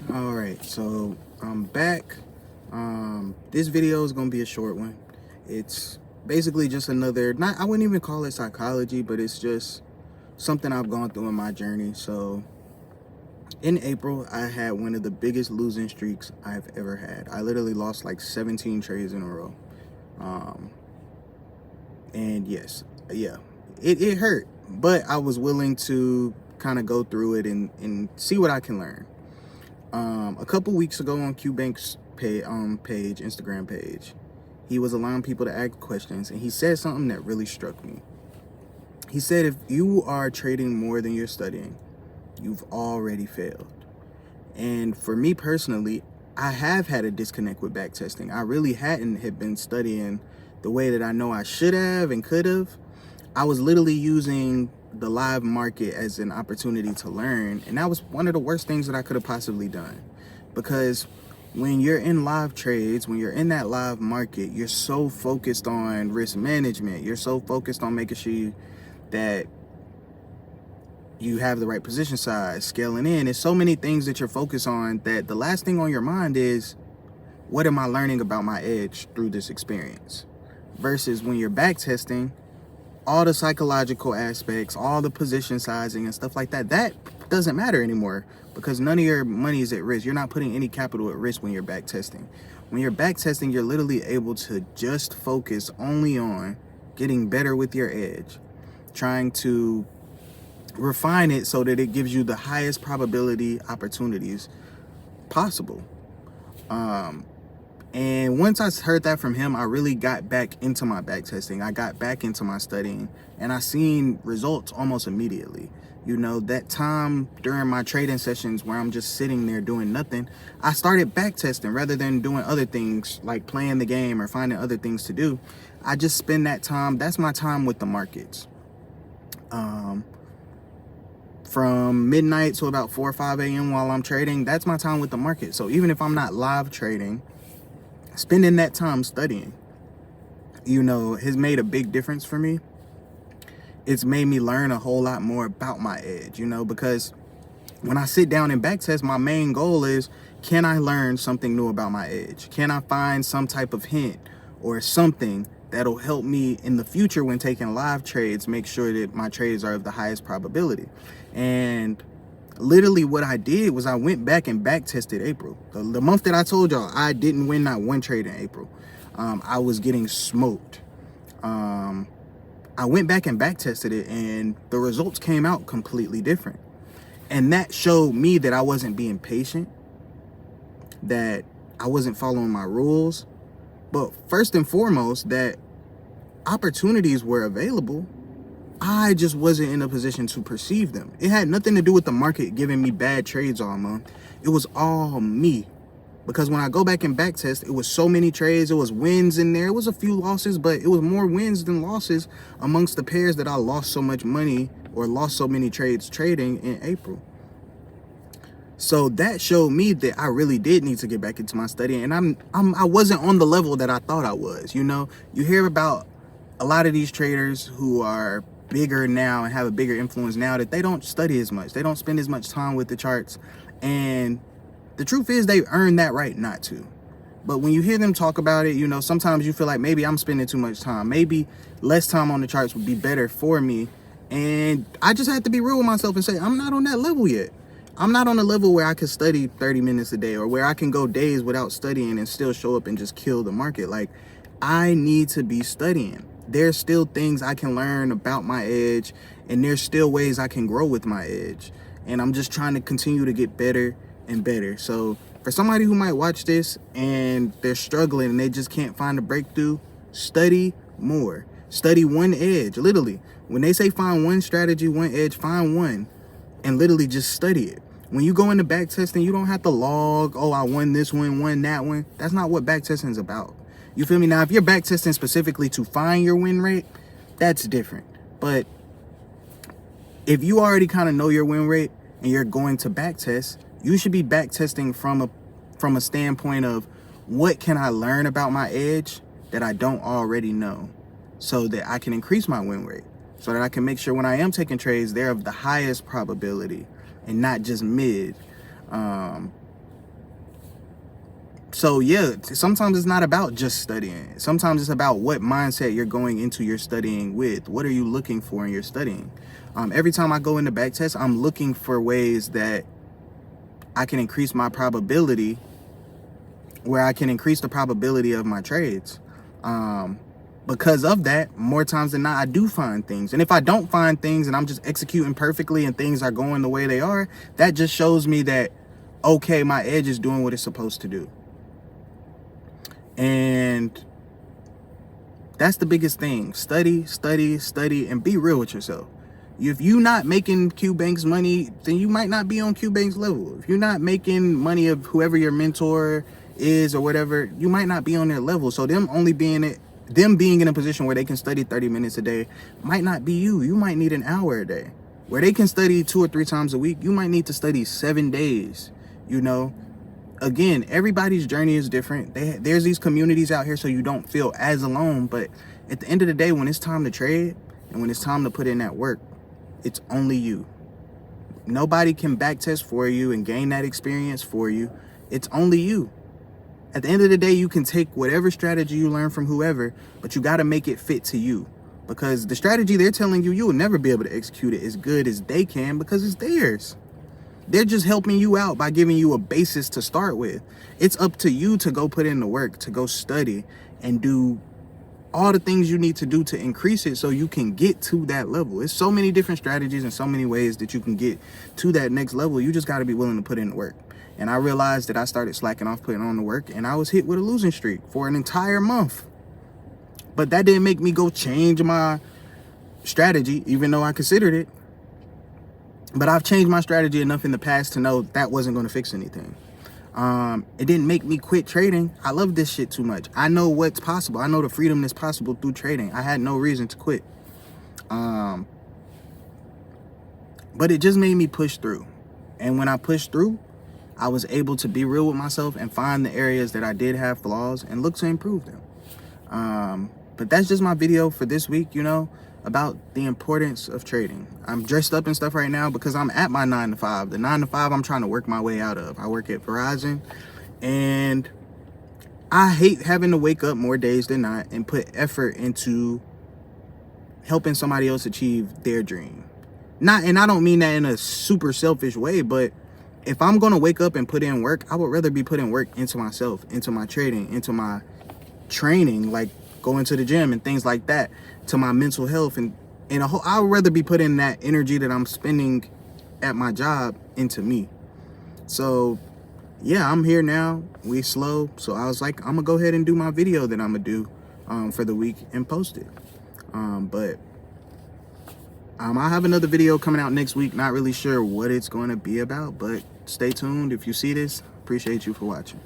All right, so I'm back. This video is gonna be a short one. It's basically just another, not, I wouldn't even call it psychology, but it's just something I've gone through in my journey. So in April, I had one of the biggest losing streaks I've ever had. I literally lost like 17 trades in a row. Um, and yes, yeah, it hurt, but I was willing to kind of go through it and see what I can learn. A couple weeks ago on QBank's page, Instagram page, he was allowing people to ask questions, and he said something that really struck me. He said, if you are trading more than you're studying, you've already failed. And for me personally, I have had a disconnect with backtesting. I really had been studying the way that I know I should have and could have. I was literally using the live market as an opportunity to learn, and that was one of the worst things that I could have possibly done, because when you're in live trades, when you're in that live market, you're so focused on risk management, you're so focused on making sure that you have the right position size, scaling in. There's so many things that you're focused on that the last thing on your mind is, what am I learning about my edge through this experience? Versus when you're back testing, all the psychological aspects, all the position sizing and stuff like that, that doesn't matter anymore, because none of your money is at risk. You're not putting any capital at risk when you're back testing. When you're back testing, you're literally able to just focus only on getting better with your edge, trying to refine it so that it gives you the highest probability opportunities possible. And once I heard that from him, I really got back into my back testing. I got back into my studying, and I seen results almost immediately. You know, that time during my trading sessions where I'm just sitting there doing nothing, I started back testing rather than doing other things like playing the game or finding other things to do. I just spend that time. That's my time with the markets. From midnight to about 4 or 5 a.m. while I'm trading, that's my time with the market. So even if I'm not live trading, spending that time studying, you know, has made a big difference for me. It's made me learn a whole lot more about my edge, you know, because when I sit down and backtest, my main goal is, can I learn something new about my edge? Can I find some type of hint or something that'll help me in the future when taking live trades, make sure that my trades are of the highest probability? And literally what I did was I went back and back tested April. The month that I told y'all I didn't win not one trade in April. I was getting smoked. I went back and back tested it, and the results came out completely different. And that showed me that I wasn't being patient, that I wasn't following my rules, but first and foremost, that opportunities were available. I just wasn't in a position to perceive them. It had nothing to do with the market giving me bad trades all month. It was all me. Because when I go back and back test, it was so many trades. It was wins in there. It was a few losses, but it was more wins than losses amongst the pairs that I lost so much money or lost so many trades trading in April. So that showed me that I really did need to get back into my study, and I wasn't on the level that I thought I was. You know, you hear about a lot of these traders who are bigger now and have a bigger influence now, that they don't study as much. They don't spend as much time with the charts. And the truth is, they earn that right not to. But when you hear them talk about it, you know, sometimes you feel like maybe I'm spending too much time. Maybe less time on the charts would be better for me. And I just have to be real with myself and say, I'm not on that level yet. I'm not on a level where I can study 30 minutes a day, or where I can go days without studying and still show up and just kill the market. Like, I need to be studying. There's still things I can learn about my edge, and there's still ways I can grow with my edge. And I'm just trying to continue to get better and better. So for somebody who might watch this and they're struggling and they just can't find a breakthrough, study more. Study one edge. Literally, when they say find one strategy, one edge, find one and literally just study it. When you go into back testing, you don't have to log, oh, I won this one, won that one. That's not what back testing is about. You feel me? Now, if you're back testing specifically to find your win rate, that's different. But if you already kind of know your win rate and you're going to back test, you should be back testing from a standpoint of, what can I learn about my edge that I don't already know, so that I can increase my win rate, so that I can make sure when I am taking trades, they're of the highest probability and not just mid. So yeah, sometimes it's not about just studying. Sometimes it's about what mindset you're going into your studying with. What are you looking for in your studying? Every time I go into back test, I'm looking for ways that I can increase my probability, where I can increase the probability of my trades. Because of that, more times than not, I do find things. And if I don't find things and I'm just executing perfectly and things are going the way they are, that just shows me that, okay, my edge is doing what it's supposed to do. And that's the biggest thing. Study, study, study, and be real with yourself. If you're not making Q-Bank's money, then you might not be on Q-Bank's level. If you're not making money of whoever your mentor is or whatever, you might not be on their level. So them being in a position where they can study 30 minutes a day might not be you. You might need an hour a day. Where they can study 2 or 3 times a week, you might need to study 7 days, you know? Again, everybody's journey is different. There's these communities out here so you don't feel as alone. But at the end of the day, when it's time to trade and when it's time to put in that work, it's only you. Nobody can backtest for you and gain that experience for you. It's only you. At the end of the day, you can take whatever strategy you learn from whoever, but you got to make it fit to you. Because the strategy they're telling you, you will never be able to execute it as good as they can because it's theirs. They're just helping you out by giving you a basis to start with. It's up to you to go put in the work, to go study and do all the things you need to do to increase it so you can get to that level. There's so many different strategies and so many ways that you can get to that next level. You just got to be willing to put in the work. And I realized that I started slacking off putting on the work and I was hit with a losing streak for an entire month. But that didn't make me go change my strategy, even though I considered it. But I've changed my strategy enough in the past to know that wasn't going to fix anything. It didn't make me quit trading. I love this shit too much. I know what's possible. I know the freedom that's possible through trading. I had no reason to quit. But it just made me push through. And when I pushed through, I was able to be real with myself and find the areas that I did have flaws and look to improve them. But that's just my video for this week, you know, about the importance of trading. I'm dressed up and stuff right now because I'm at my 9 to 5. The 9 to 5 I'm trying to work my way out of. I work at Verizon and I hate having to wake up more days than not and put effort into helping somebody else achieve their dream. And I don't mean that in a super selfish way, but if I'm going to wake up and put in work, I would rather be putting work into myself, into my trading, into my training, like going to the gym and things like that, to my mental health and I would rather be putting that energy that I'm spending at my job into me. So yeah, I'm here now. We slow. So I was like, I'm gonna go ahead and do my video that I'm gonna do for the week and post it. But I'll have another video coming out next week. Not really sure what it's going to be about, but stay tuned. If you see this, appreciate you for watching.